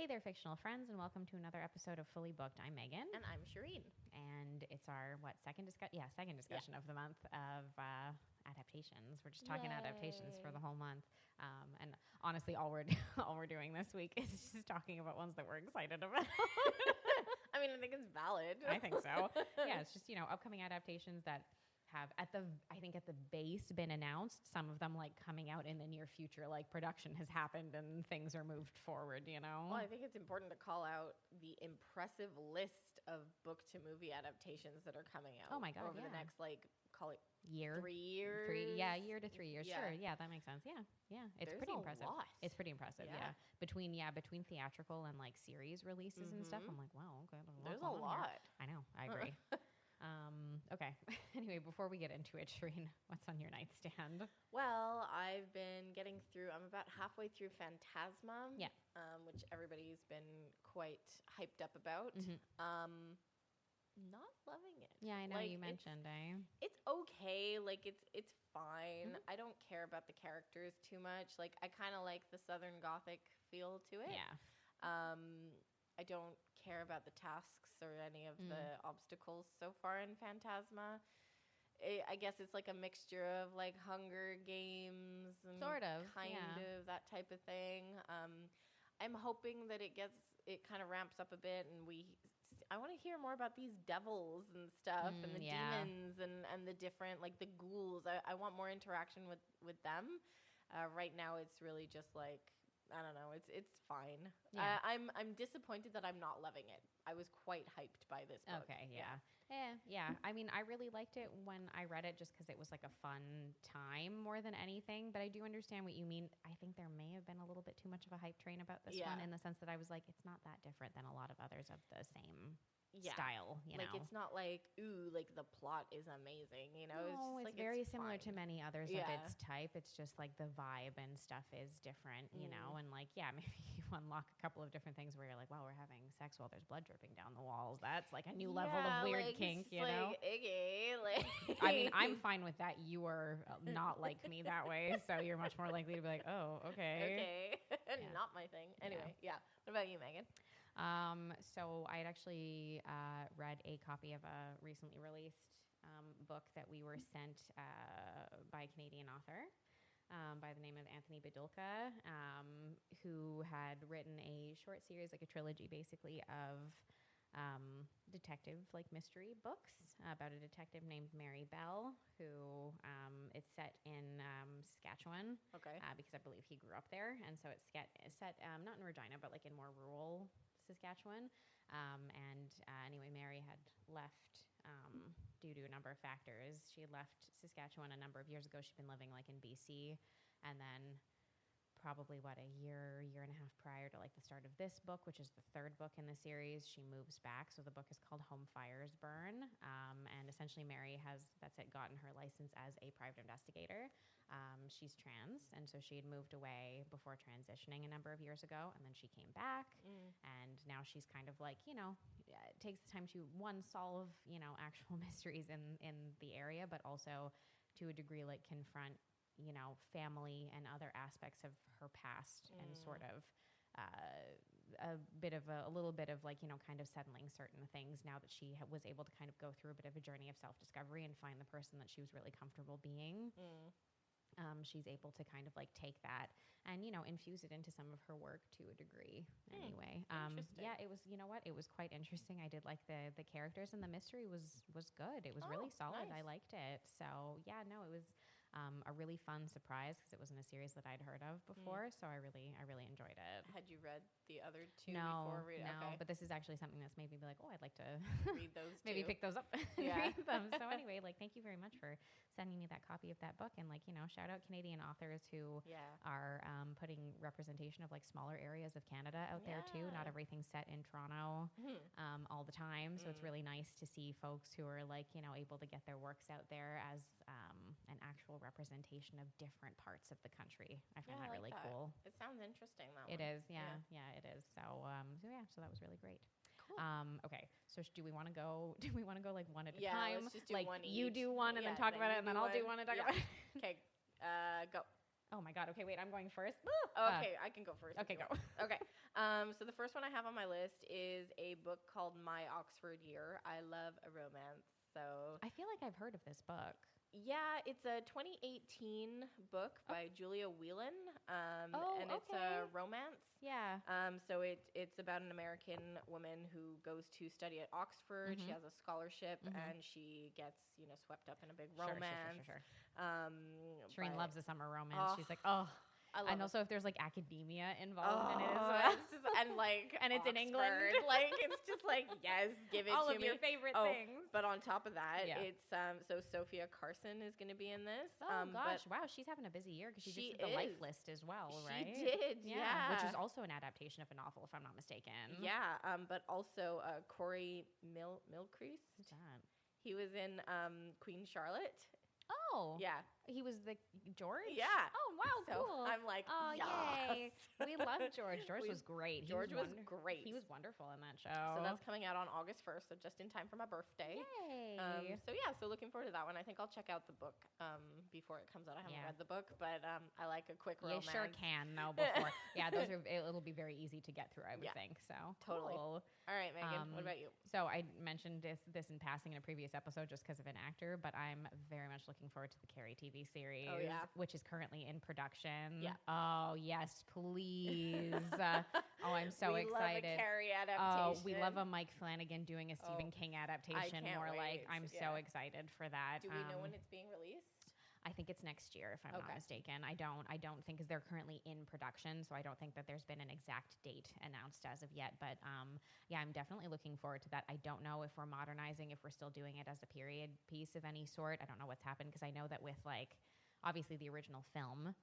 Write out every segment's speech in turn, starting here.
there, fictional friends, and welcome to another episode of Fully Booked. I'm Meaghan. And I'm Shireen. And it's our, second discussion of the month of adaptations. We're just talking adaptations for the whole month. And honestly, all we're doing this week is just talking about ones that we're excited about. I mean, I think it's valid. I think so. Yeah, it's just, upcoming adaptations that have at the base been announced. Some of them coming out in the near future, production has happened and things are moved forward, Well, I think it's important to call out the impressive list of book to movie adaptations that are coming out. Oh my God, over the next, call it year, 3 years. year to 3 years. Yeah. Sure. Yeah, that makes sense. Yeah. It's There's pretty a impressive. lot. It's pretty impressive. Yeah. Between theatrical and series releases and stuff, I'm like, wow, okay. There's a lot. Here. I know. I agree. Okay. Anyway, before we get into it, Shireen, what's on your nightstand? Well, I've been getting through, I'm about halfway through Phantasma. Yeah. Which everybody's been quite hyped up about. Mm-hmm. Not loving it. Yeah, I know you mentioned, It's okay. It's fine. Mm-hmm. I don't care about the characters too much. I kind of like the Southern Gothic feel to it. Yeah. I don't care about the tasks or any of the obstacles so far in Phantasma. I guess it's a mixture of Hunger Games and sort of kind of that type of thing. I'm hoping that it kind of ramps up a bit, and I want to hear more about these devils and stuff, and the demons and the different the ghouls. I want more interaction with them. Right now, it's really just I don't know. It's fine. Yeah. I'm disappointed that I'm not loving it. I was quite hyped by this book. Okay, yeah. I mean, I really liked it when I read it just because it was a fun time more than anything. But I do understand what you mean. I think there may have been a little bit too much of a hype train about this one in the sense that I was it's not that different than a lot of others of the same style. It's not the plot is amazing. No, it's very similar fine. to many others of its type. It's just the vibe and stuff is different, and maybe you unlock a couple of different things where you're wow, we're having sex while there's blood dripping down the walls. That's a new level of weird kink, Okay, I mean, I'm fine with that. You are not like me that way, so you're much more likely to be oh, okay. Not my thing. Anyway, What about you, Meaghan? So I had actually read a copy of a recently released book that we were sent by a Canadian author by the name of Anthony Bidulka, who had written a short series, a trilogy basically, of detective mystery books about a detective named Mary Bell, who it's set in Saskatchewan. Okay. Because I believe he grew up there, and so it's set not in Regina, but in more rural Saskatchewan. Anyway, Mary had left due to a number of factors. She had left Saskatchewan a number of years ago. She'd been living in BC, and then probably a year and a half prior to the start of this book, which is the third book in the series, she moves back. So the book is called Home Fires Burn, and essentially Mary has gotten her license as a private investigator. She's trans, and so she had moved away before transitioning a number of years ago, and then she came back, and now she's kind of takes the time to solve actual mysteries in the area, but also to a degree confront family and other aspects of her past, and sort of a little bit of kind of settling certain things now that she was able to kind of go through a bit of a journey of self-discovery and find the person that she was really comfortable being. She's able to kind of take that and, infuse it into some of her work to a degree anyway. It was, it was quite interesting. I did like the characters, and the mystery was good. It was really solid. Nice. I liked it. So it was a really fun surprise because it wasn't a series that I'd heard of before. So I really enjoyed it. Had you read the other two before reading? No, okay. But this is actually something that's made me be I'd like to read those maybe too. pick those up and read them. So anyway, thank you very much for sending me that copy of that book, and shout out Canadian authors who are putting representation of smaller areas of Canada out there too. Not everything's set in Toronto all the time, so it's really nice to see folks who are able to get their works out there as an actual representation of different parts of the country. I find that really cool. It sounds interesting. It is, yeah, it is. So so that was really great. Cool. Okay, so do we want to go? Do we want to go one at a time? Let's just do one each. You do one and then talk about it, and then I'll do one and talk about it. Okay, go. Oh my God. Okay, wait, I'm going first. Okay, I can go first. Okay, go. Okay. So the first one I have on my list is a book called My Oxford Year. I love a romance, so... I feel like I've heard of this book. Yeah, it's a 2018 book by Julia Whelan, and it's a romance. Yeah. So it's about an American woman who goes to study at Oxford. She has a scholarship, and she gets, swept up in a big romance. Sure. Shireen loves a summer romance. Oh, She's like, oh. And also, if there's like academia involved in it as well, and it's in England, like it's just like yes, give it all to of me. your favorite things. But on top of that, it's so Sophia Carson is going to be in this. Oh gosh, wow, she's having a busy year because she just did the Life List as well, right? She did, yeah. Which is also an adaptation of a novel, if I'm not mistaken. Yeah, but also Corey Milcrease. Who's that? He was in Queen Charlotte. Oh. Yeah. He was the George? Yeah. Oh, wow, so cool. I'm like, oh, yes. Yay. We love George. George was great. George was great. He was wonderful in that show. So that's coming out on August 1st, so just in time for my birthday. Yay. So looking forward to that one. I think I'll check out the book before it comes out. I haven't read the book, but I like a quick romance. You sure can, though, before. It'll be very easy to get through, I would think. So totally. Cool. All right, Meaghan, what about you? So I mentioned this in passing in a previous episode just because of an actor, but I'm very much looking forward to the Carrie TV series, which is currently in production. Yeah. Oh, yes, please. I'm so excited. We love a Carrie adaptation. Oh, we love a Mike Flanagan doing a Stephen King adaptation. I'm so excited for that. Do we know when it's being released? I think it's next year, if I'm not mistaken. I don't think because they're currently in production, so I don't think that there's been an exact date announced as of yet. But I'm definitely looking forward to that. I don't know if we're modernizing, if we're still doing it as a period piece of any sort. I don't know what's happened because I know that with obviously the original film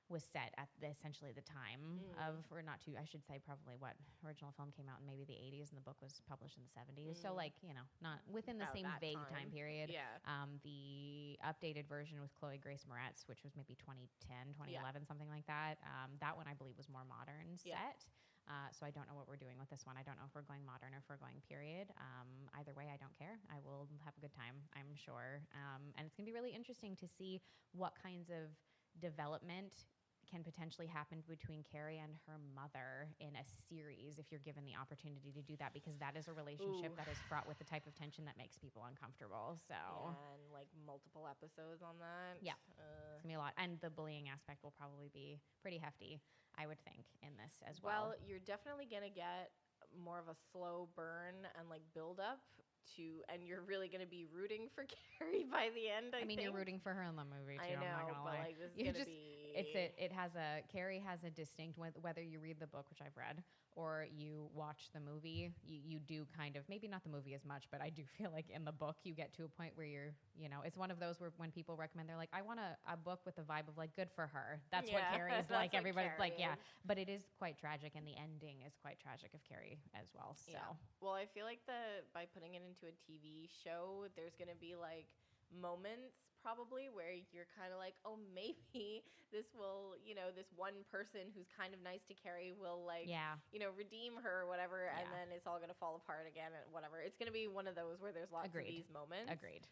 was set at essentially the time of, or not too, I should say probably original film came out in maybe the 80s and the book was published in the 70s. So not within the same vague time period. Yeah. The updated version with Chloe Grace Moretz, which was maybe 2010, 2011, something like that. That one I believe was more modern set. So I don't know what we're doing with this one. I don't know if we're going modern or if we're going period. Either way, I don't care. I will have a good time, I'm sure. And it's going to be really interesting to see what kinds of development can potentially happen between Carrie and her mother in a series if you're given the opportunity to do that, because that is a relationship that is fraught with the type of tension that makes people uncomfortable. So and multiple episodes on that. Yeah, it's gonna be a lot, and the bullying aspect will probably be pretty hefty, I would think, in this as well. Well, you're definitely gonna get more of a slow burn and build up and you're really going to be rooting for Carrie by the end. I think you're rooting for her in the movie too. I know, I'm not gonna lie. this is going to be. Carrie has a distinct, whether you read the book, which I've read, or you watch the movie, you do kind of, maybe not the movie as much, but I do feel like in the book you get to a point where you're, it's one of those where when people recommend, they're like, I want a book with the vibe of good for her. That's what Carrie is like. Everybody's like, yeah. But it is quite tragic, and the ending is quite tragic of Carrie as well. So. Yeah. Well, I feel like by putting it into a TV show, there's going to be moments probably where you're kind of like, oh, maybe this will, this one person who's kind of nice to Carrie will redeem her or whatever, and then it's all going to fall apart again and whatever. It's going to be one of those where there's lots of these moments. Agreed.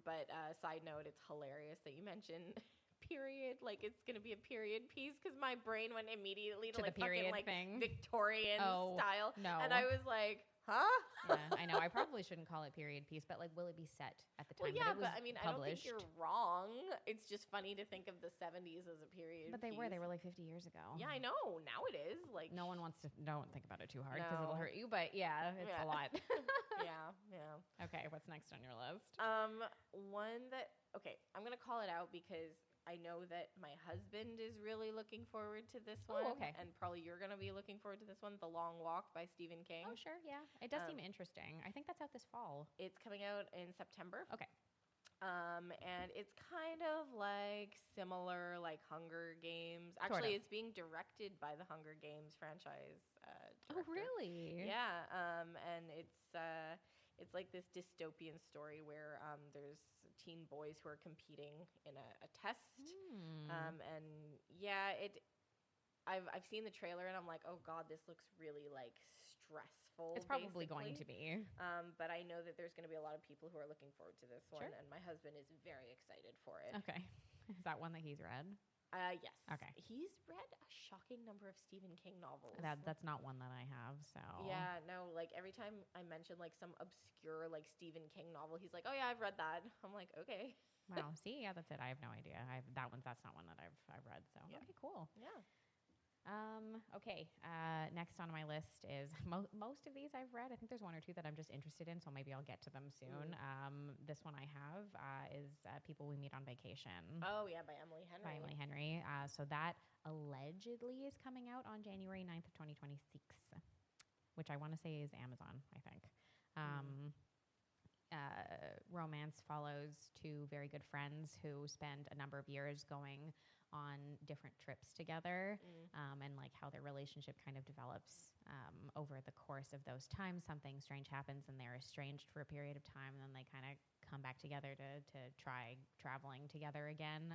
But side note, it's hilarious that you mentioned period, it's going to be a period piece, because my brain went immediately to the period fucking thing. Victorian style. No. And I was like, huh? Yeah, I know. I probably shouldn't call it period piece, but will it be set at the time that it was published? I don't think you're wrong. It's just funny to think of the 70s as a period But they piece. were 50 years ago. Yeah, I know. Now it is. No one wants to, don't think about it too hard because it'll hurt you, but it's a lot. Yeah. Okay, what's next on your list? One that, I'm going to call it out because I know that my husband is really looking forward to this one. Oh, okay. And probably you're going to be looking forward to this one, The Long Walk by Stephen King. Oh, sure, yeah. It does seem interesting. I think that's out this fall. It's coming out in September. Okay. And it's kind of similar Hunger Games. Sort of. Actually, it's being directed by the Hunger Games franchise director. Oh, really? Yeah. And it's this dystopian story where there's teen boys who are competing in a test. And yeah, I've seen the trailer and I'm like, oh God, this looks really stressful. It's probably going to be. But I know that there's going to be a lot of people who are looking forward to this one, Sure. and my husband is very excited for it. Okay. Is that one that he's read? Yes. Okay. He's read a shocking number of Stephen King novels. That's not one that I have, so. Yeah, no, like every time I mention like some obscure like Stephen King novel, he's like, "Oh yeah, I've read that." I'm like, "Okay." Wow. See, yeah, that's it. I have no idea. That's not one that I've read. So Yeah. okay, cool. Yeah. Okay. Next on my list is most of these I've read. I think there's one or two that I'm just interested in, so maybe I'll get to them soon. This one I have is People We Meet on Vacation. Oh yeah, by Emily Henry. By Emily Henry. So that allegedly is coming out on January 9th of 2026, which I want to say is Amazon, I think. Romance follows two very good friends who spend a number of years going on different trips together, and like how their relationship kind of develops over the course of those times. Something strange happens and they're estranged for a period of time, and then they kind of come back together to try traveling together again.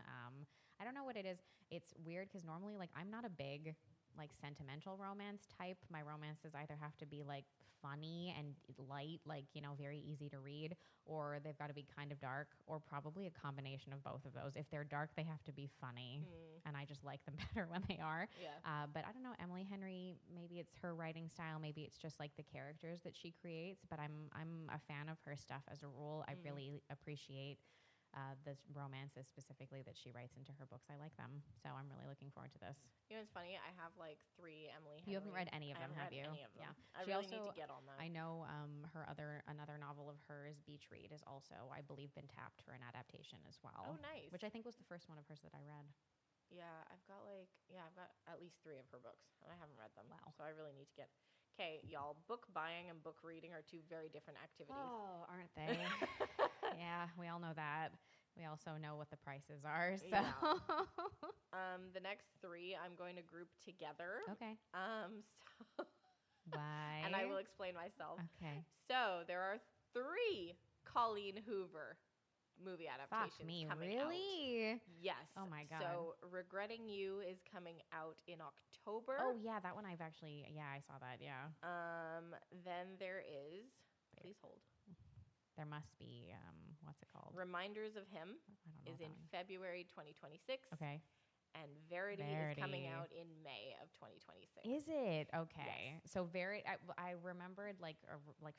I don't know what it is. It's weird because normally, like, I'm not a big like sentimental romance type. My romances either have to be like funny and light, like, you know, very easy to read, or they've got to be kind of dark, or probably a combination of both of those. If they're dark, they have to be funny, and I just like them better when they are. Yeah. But I don't know, Emily Henry, maybe it's her writing style, maybe it's just like the characters that she creates, but I'm a fan of her stuff as a rule. I really appreciate the romances specifically that she writes into her books. I like them. So I'm really looking forward to this. You know, it's funny. I have like 3 Emily Henry. You haven't read any of them, have you? Any of them. Yeah. I She really also, need to get on that. I know another novel of hers, Beach Read, is also, I believe, been tapped for an adaptation as well. Oh, nice. Which I think was the first one of hers that I read. Yeah, I've got at least 3 of her books, and I haven't read them. Wow. So I really need to get. Okay, y'all, book buying and book reading are 2 very different activities. Oh, aren't they? Yeah, we all know that. We also know what the prices are. So. Yeah. The next 3 I'm going to group together. Okay. So. Why? And I will explain myself. Okay. So there are 3 Colleen Hoover movie adaptations coming out. Really? Yes. Oh my God. So Regretting You is coming out in October. Oh yeah, that one I've actually, I saw that, yeah. Then there is, please hold. There must be, what's it called? Reminders of Him is in February 2026. Okay. And Verity is coming out in May of 2026. Is it? Okay. Yes. So I remembered like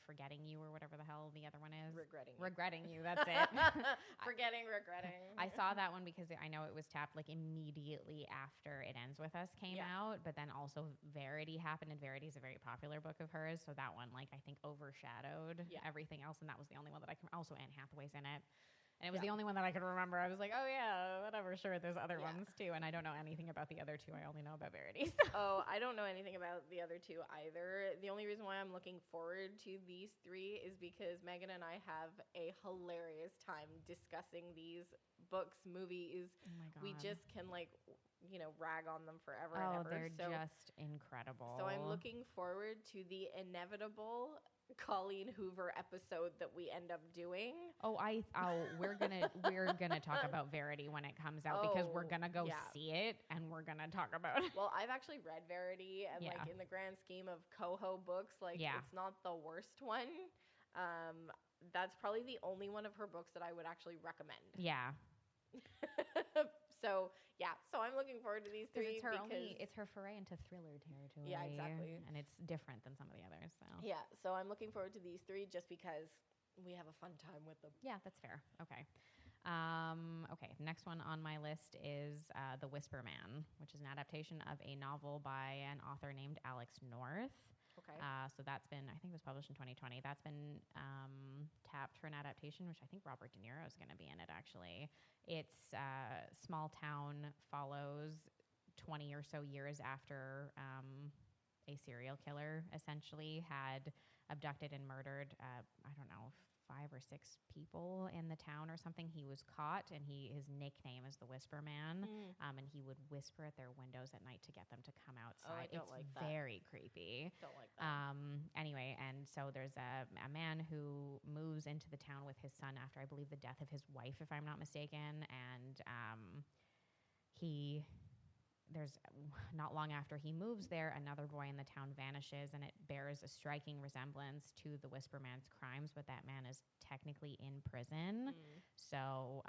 Forgetting You or whatever the hell the other one is. Regretting You, that's it. Regretting. I saw that one because I know it was tapped like immediately after It Ends With Us came out, but then also Verity happened, and Verity is a very popular book of hers, so that one, like, I think overshadowed everything else, and that was the only one that I can. Also, Anne Hathaway's in it. And it was the only one that I could remember. I was like, oh, yeah, whatever, sure, there's other ones, too. And I don't know anything about the other 2. I only know about Verity. So. Oh, I don't know anything about the other 2 either. The only reason why I'm looking forward to these 3 is because Meaghan and I have a hilarious time discussing these books, movies. Oh, my God. We just can, like, you know, rag on them forever and ever. They're just incredible. So I'm looking forward to the inevitable Colleen Hoover episode that we end up doing. We're gonna talk about Verity when it comes out, because we're gonna go see it and we're gonna talk about it. Well, I've actually read Verity, and like in the grand scheme of Coho books, like it's not the worst one. That's probably the only one of her books that I would actually recommend. Yeah. So I'm looking forward to these 3 it's her foray into thriller territory. Yeah, exactly. And it's different than some of the others. So yeah, so I'm looking forward to these 3 just because we have a fun time with them. Yeah, that's fair. Okay. Okay. Next one on my list is The Whisper Man, which is an adaptation of a novel by an author named Alex North. Okay. So that's been, I think it was published in 2020. That's been tapped for an adaptation, which I think Robert De Niro is going to be in it, actually. It's small town, follows 20 or so years after a serial killer essentially had abducted and murdered, I don't know, 5 or 6 people in the town or something. He was caught, and his nickname is the Whisper Man, and he would whisper at their windows at night to get them to come outside. Oh, I don't like that. Very creepy. Don't like that. Anyway, and so there's a man who moves into the town with his son after, I believe, the death of his wife, if I'm not mistaken, and he there's not long after he moves there, another boy in the town vanishes, and it bears a striking resemblance to the Whisper Man's crimes, but that man is technically in prison. So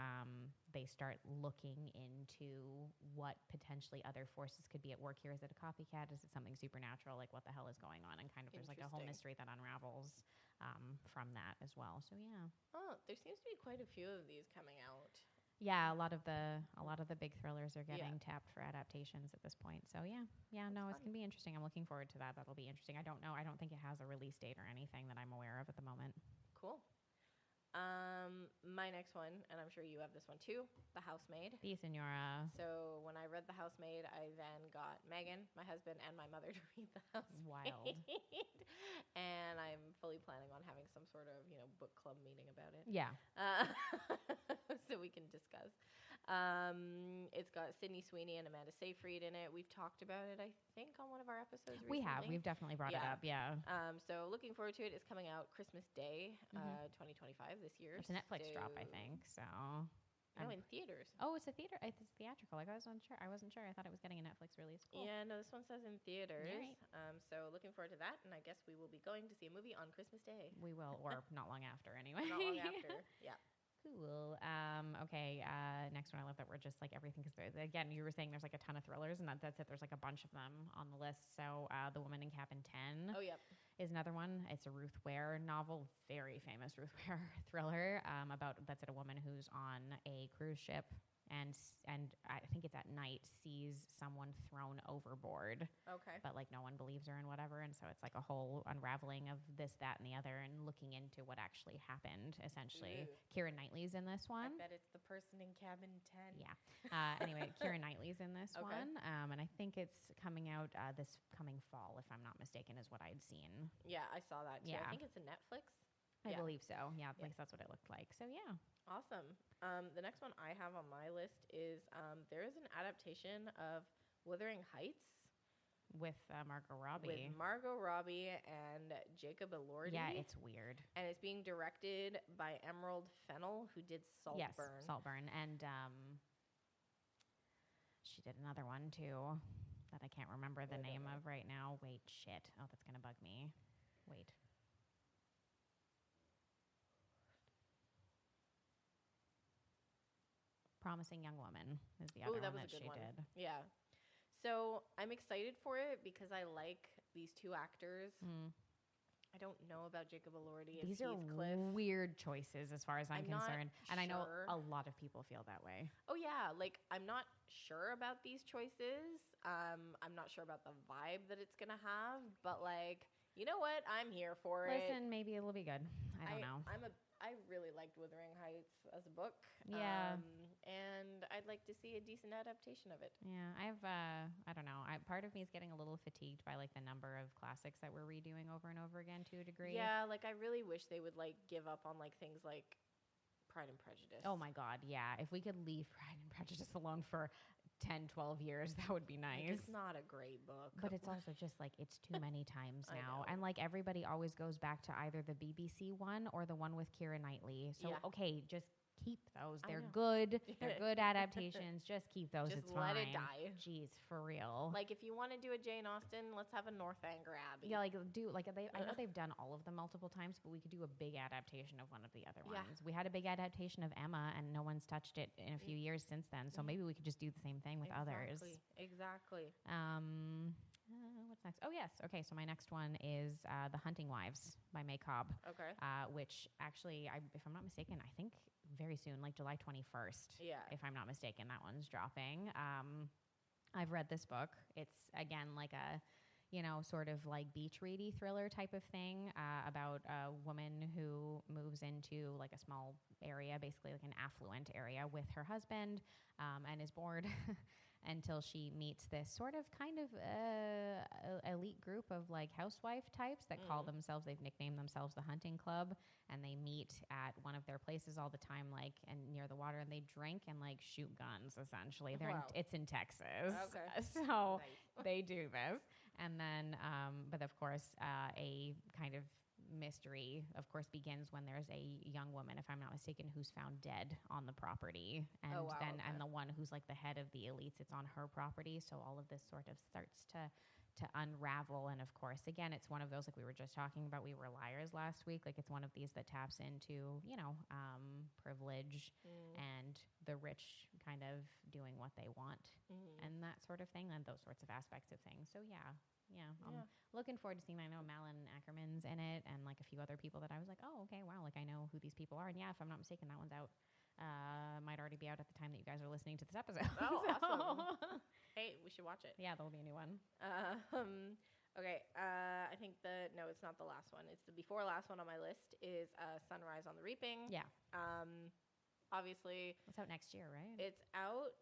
they start looking into what potentially other forces could be at work here. Is it a copycat? Is it something supernatural? Like, what the hell is going on? And kind of there's like a whole mystery that unravels from that as well. So yeah. Oh, there seems to be quite a few of these coming out. Yeah, a lot of the big thrillers are getting tapped for adaptations at this point. So yeah, no, it's gonna be interesting. I'm looking forward to that. That'll be interesting. I don't know. I don't think it has a release date or anything that I'm aware of at the moment. Cool. My next one, and I'm sure you have this one too, The Housemaid. The Senora. So when I read The Housemaid, I then got Meaghan, my husband, and my mother to read The Housemaid. Wild. And I'm fully planning on having some sort of, book club meeting about it. Yeah. So we can discuss. It's got Sydney Sweeney and Amanda Seyfried in it. We've talked about it, I think, on one of our episodes recently. We have. We've definitely brought it up, yeah. So looking forward to it. It's coming out Christmas Day, 2025 this year. It's a Netflix drop, I think, so... No, in theaters. Oh, it's a theater. It's theatrical. Like, I wasn't sure. I thought it was getting a Netflix release. Cool. Yeah, no, this one says in theaters. Right. So looking forward to that, and I guess we will be going to see a movie on Christmas Day. We will, or not long after, anyway. Not long after, yeah. Cool. Okay. Next one. I love that we're just like everything because again, you were saying there's like a ton of thrillers, and that's it. There's like a bunch of them on the list. So, The Woman in Cabin 10. Oh, yep. Is another one. It's a Ruth Ware novel, very famous Ruth Ware thriller that's a woman who's on a cruise ship and I think it's at night sees someone thrown overboard. Okay. But like no one believes her and whatever, and so it's like a whole unraveling of this, that, and the other, and looking into what actually happened. Essentially, Keira Knightley's in this one. I bet it's the person in cabin 10. Yeah. Anyway, Keira Knightley's in this one, and I think it's coming out this coming fall, if I'm not mistaken, is what I'd seen. Yeah, I saw that too. Yeah. I think it's a Netflix. I believe so. Yeah, at least that's what it looked like. So yeah. Awesome. The next one I have on my list is there is an adaptation of Wuthering Heights with Margot Robbie. With Margot Robbie and Jacob Elordi. Yeah, it's weird. And it's being directed by Emerald Fennell, who did Saltburn. Yes, Saltburn, and she did another one too that I can't remember the name of right now. Wait, shit. Oh, that's gonna bug me. Wait. Promising Young Woman is the other one that she did. Yeah. So I'm excited for it because I like these two actors. I don't know about Jacob Elordi. These are weird choices as far as I'm concerned. And I know a lot of people feel that way. Oh, yeah. Like, I'm not sure about these choices. I'm not sure about the vibe that it's going to have. But, like, you know what? I'm here for it. Listen, maybe it'll be good. I don't know. I really liked Wuthering Heights as a book. Yeah. And I'd like to see a decent adaptation of it. Yeah, I don't know. Part of me is getting a little fatigued by, like, the number of classics that we're redoing over and over again to a degree. Yeah, like, I really wish they would, like, give up on, like, things like Pride and Prejudice. Oh, my God, yeah. If we could leave Pride and Prejudice alone for 10, 12 years, that would be nice. It's not a great book. But it's also just, like, it's too many times now. And, like, everybody always goes back to either the BBC one or the one with Keira Knightley. So, okay, just keep those. They're good. They're good adaptations. Just keep those. Just it's let fine. it die. Jeez, for real. Like, if you want to do a Jane Austen, let's have a Northanger Abbey. Yeah, I know they've done all of them multiple times, but we could do a big adaptation of one of the other ones. We had a big adaptation of Emma, and no one's touched it in a few years since then. So maybe we could just do the same thing with others. Exactly. What's next? Oh, yes. Okay, so my next one is The Hunting Wives by May Cobb. Okay. Which actually, if I'm not mistaken, I think very soon, like July 21st. Yeah. If I'm not mistaken, that one's dropping. I've read this book. It's, again, like a, sort of like beach ready thriller type of thing about a woman who moves into like a small area, basically like an affluent area with her husband and is bored until she meets this sort of kind of elite group of like housewife types that call themselves, they've nicknamed themselves the Hunting Club, and they meet at one of their places all the time, like, and near the water, and they drink and like shoot guns, essentially. It's in Texas. Okay. So they do this. And then, but of course, a kind of mystery, of course, begins when there's a young woman, if I'm not mistaken, who's found dead on the property. And and the one who's like the head of the elites, it's on her property. So all of this sort of starts to unravel. And of course, again, it's one of those, like we were just talking about, We Were Liars last week. Like it's one of these that taps into, privilege and the rich kind of doing what they want and that sort of thing, and those sorts of aspects of things. So I'm looking forward to seeing. I know Malin Ackerman's in it, and like a few other people that I was like, oh, okay, wow, like I know who these people are. And if I'm not mistaken, that one's out. Might already be out at the time that you guys are listening to this episode. Oh, awesome. Hey, we should watch it. Yeah, there'll be a new one. Okay, I think it's not the last one. It's the before last one on my list is Sunrise on the Reaping. Yeah. Obviously. It's out next year, right? It's out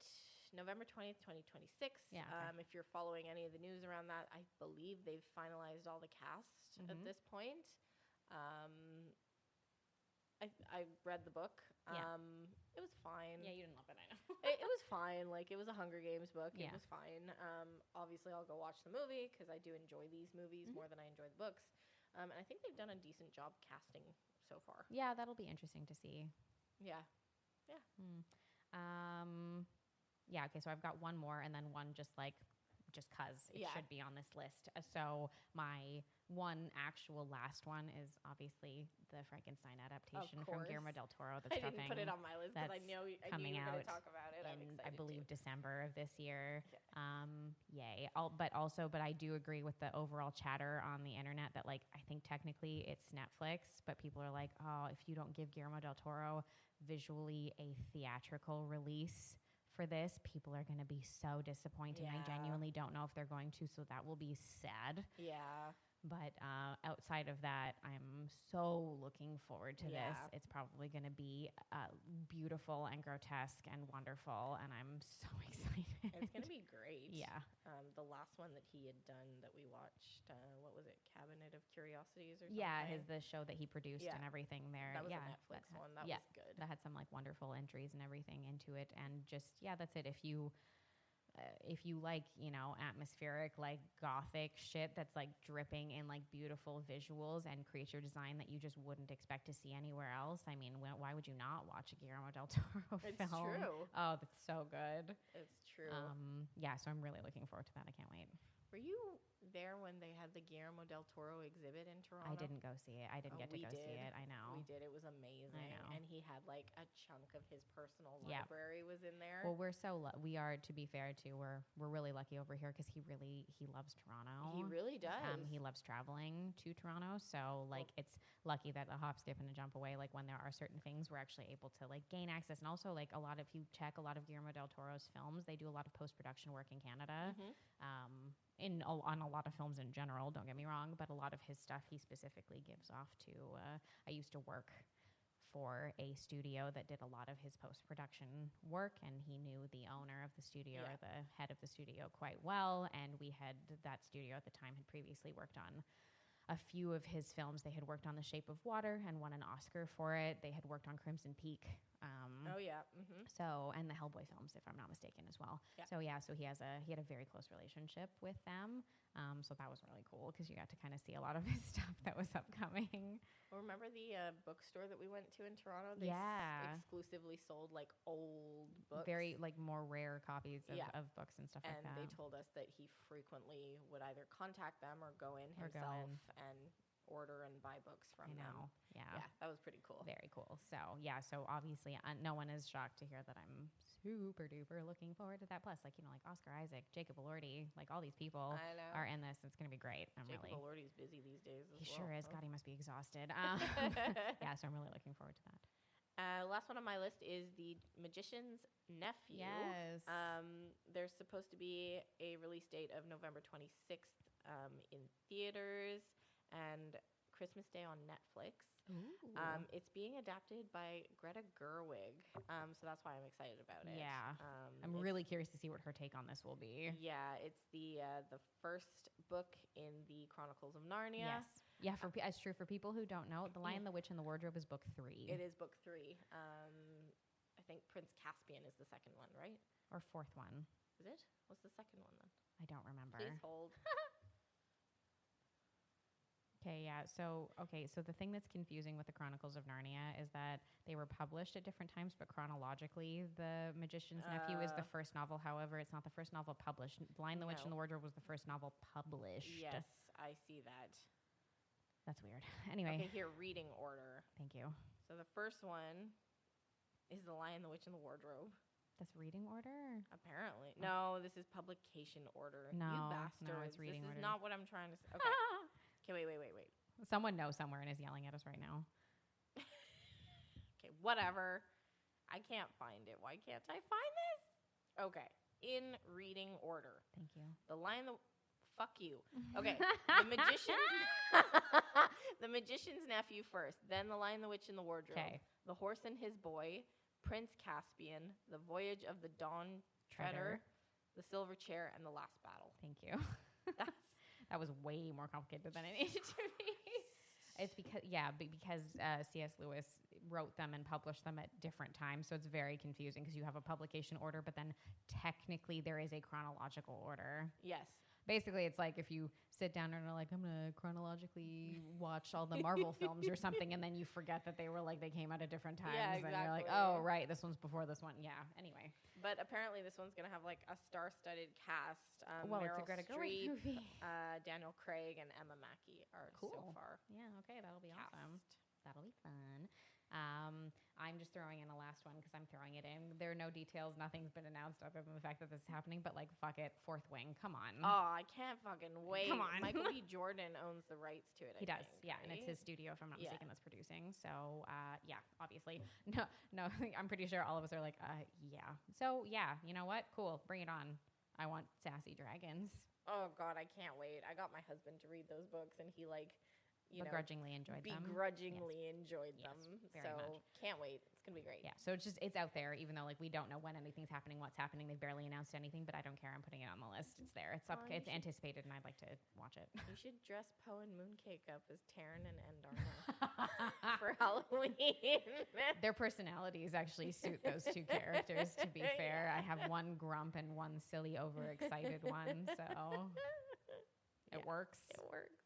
November 20th, 2026. Yeah. Okay. If you're following any of the news around that, I believe they've finalized all the cast at this point. I read the book. It was fine. Yeah, you didn't love it, I know. it was fine. Like, it was a Hunger Games book. Yeah. It was fine. Obviously, I'll go watch the movie because I do enjoy these movies more than I enjoy the books. And I think they've done a decent job casting so far. Yeah, that'll be interesting to see. Yeah. Yeah. Yeah, okay, so I've got one more and then one just because it should be on this list. So my one actual last one is obviously the Frankenstein adaptation from Guillermo del Toro. That's I didn't put it on my list because I knew you were going to talk about it. I'm excited. I believe December of this year. Yeah. Yay! But I do agree with the overall chatter on the internet that like I think technically it's Netflix, but people are like, oh, if you don't give Guillermo del Toro visually a theatrical release for this, people are going to be so disappointed. I genuinely don't know if they're going to, so that will be sad. Yeah. But outside of that, I'm so looking forward to this. It's probably going to be beautiful and grotesque and wonderful, and I'm so excited. It's going to be great. Yeah. The last one that he had done that we watched, what was it, Cabinet of Curiosities or something? Yeah, the show that he produced and everything there. That was a Netflix one. That was good. That had some like wonderful entries and everything into it, and just that's it. If you like, atmospheric, like gothic shit that's like dripping in like beautiful visuals and creature design that you just wouldn't expect to see anywhere else. I mean, why would you not watch a Guillermo del Toro film? It's true. Oh, that's so good. It's true. So I'm really looking forward to that. I can't wait. Were you there when they had the Guillermo del Toro exhibit in Toronto? I didn't go see it. I didn't get to go see it. I know. We did. It was amazing. I know. And he had like a chunk of his personal library was in there. Well, we are, to be fair too, we're really lucky over here because he loves Toronto. He really does. He loves traveling to Toronto. So like it's lucky that a hop, skip, and a jump away, like when there are certain things, we're actually able to like gain access. And also like if you check a lot of Guillermo del Toro's films, they do a lot of post-production work in Canada. On a lot of films in general, don't get me wrong, but a lot of his stuff he specifically gives off to, I used to work for a studio that did a lot of his post-production work, and he knew the owner of the studio or the head of the studio quite well, and that studio at the time had previously worked on a few of his films. They had worked on The Shape of Water and won an Oscar for it. They had worked on Crimson Peak. So, and the Hellboy films, if I'm not mistaken, as well. Yeah. So he had a very close relationship with them. So that was really cool because you got to kind of see a lot of his stuff that was upcoming. Well, remember the bookstore that we went to in Toronto? They exclusively sold like old books. Very like more rare copies of books and stuff like that. And they told us that he frequently would either contact them or go in himself and order and buy books from them. Yeah, that was pretty cool. Very cool. So obviously no one is shocked to hear that I'm super duper looking forward to that. Plus, like Oscar Isaac, Jacob Elordi, like all these people are in this. It's going to be great. Jacob Elordi's busy these days as well. He sure is. God, he must be exhausted. So I'm really looking forward to that. Last one on my list is The Magician's Nephew. Yes. There's supposed to be a release date of November 26th in theaters and Christmas Day on Netflix. It's being adapted by Greta Gerwig, so that's why I'm excited about it. Yeah, I'm really curious to see what her take on this will be. Yeah, it's the first book in the Chronicles of Narnia. Yes, yeah, it's true. For people who don't know, The Lion, the Witch, and the Wardrobe is book 3. It is book 3. I think Prince Caspian is the second one, right? Or fourth one. Is it? What's the second one then? I don't remember. Please hold. Okay, Okay, yeah. So the thing that's confusing with the Chronicles of Narnia is that they were published at different times, but chronologically, The Magician's Nephew is the first novel. However, it's not the first novel published. Lion, the Witch, and the Wardrobe was the first novel published. Yes, I see that. That's weird. Anyway. Okay, here, reading order. Thank you. So the first one is The Lion, the Witch, and the Wardrobe. That's reading order? Apparently. No, this is publication order. No, you bastards. no, it's reading order. This is not what I'm trying to say. Okay. Okay, wait. Someone knows somewhere and is yelling at us right now. Okay, whatever. I can't find it. Why can't I find this? Okay. In reading order. Thank you. The Lion, fuck you. Okay. The Magician's Nephew first. Then The Lion, the Witch, and the Wardrobe. Okay. The Horse and His Boy. Prince Caspian. The Voyage of the Dawn Treader. The Silver Chair, and The Last Battle. Thank you. That was way more complicated than it needed to be. It's because C.S. Lewis wrote them and published them at different times, so it's very confusing because you have a publication order, but then technically there is a chronological order. Yes. Basically, it's like if you sit down and are like, I'm going to chronologically watch all the Marvel films or something, and then you forget that they came out at different times. Yeah, exactly. And you're like, oh, right, this one's before this one. Yeah, anyway. But apparently this one's going to have like a star-studded cast. Well, Meryl it's a Greta Gerwig Streep, movie. Daniel Craig, and Emma Mackey are so far. Yeah, okay, that'll be cast. Awesome. That'll be fun. I'm just throwing in a last one because I'm throwing it in. There are no details. Nothing's been announced other than the fact that this is happening. But like, fuck it, Fourth Wing. Come on. Oh, I can't fucking wait. Come on. Michael B. Jordan owns the rights to it. He does, right? and it's his studio, if I'm not mistaken, that's producing. So, yeah, obviously, no, I'm pretty sure all of us are like, yeah. So, yeah, you know what? Cool, bring it on. I want sassy dragons. Oh God, I can't wait. I got my husband to read those books, and he begrudgingly enjoyed them. Enjoyed them. Very much. Can't wait. It's gonna be great. Yeah. So it's out there, even though like we don't know when anything's happening, what's happening. They've barely announced anything, but I don't care. I'm putting it on the list. It's there. It's up. It's anticipated, and I'd like to watch it. You should dress Poe and Mooncake up as Taryn and Endarna for Halloween. Their personalities actually suit those two characters. To be fair, I have one grump and one silly, overexcited one, so it works. It works.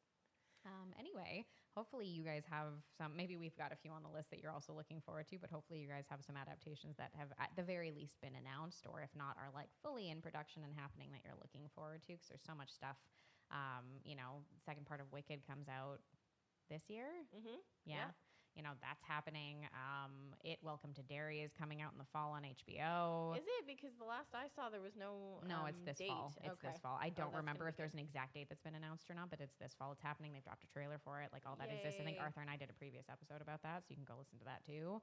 Anyway, hopefully you guys have some, maybe we've got a few on the list that you're also looking forward to, but hopefully you guys have some adaptations that have at the very least been announced, or if not, are like fully in production and happening that you're looking forward to, because there's so much stuff. Second part of Wicked comes out this year. Mm-hmm. Yeah. That's happening. Welcome to Derry is coming out in the fall on HBO. Is it? Because the last I saw, there was no it's this date. fall. It's this fall. I don't remember if there's good. an exact date that's been announced or not, but it's this fall. It's happening. They've dropped a trailer for it. Like all that exists. I think Arthur and I did a previous episode about that, so you can go listen to that too.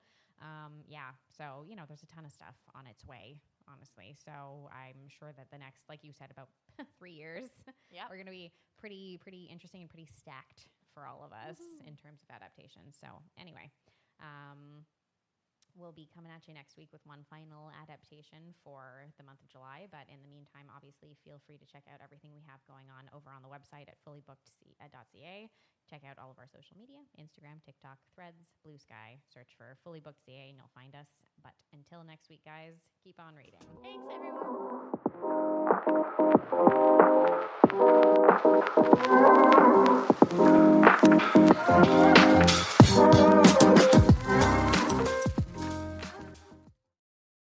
So, there's a ton of stuff on its way, honestly. So I'm sure that the next, like you said, about 3 years, are going to be pretty interesting and pretty stacked for all of us in terms of adaptations. So anyway, we'll be coming at you next week with one final adaptation for the month of July. But in the meantime, obviously, feel free to check out everything we have going on over on the website at fullybookedca. Check out all of our social media, Instagram, TikTok, Threads, Blue Sky. Search for Fully Booked CA and you'll find us. But until next week, guys, keep on reading. Thanks, everyone.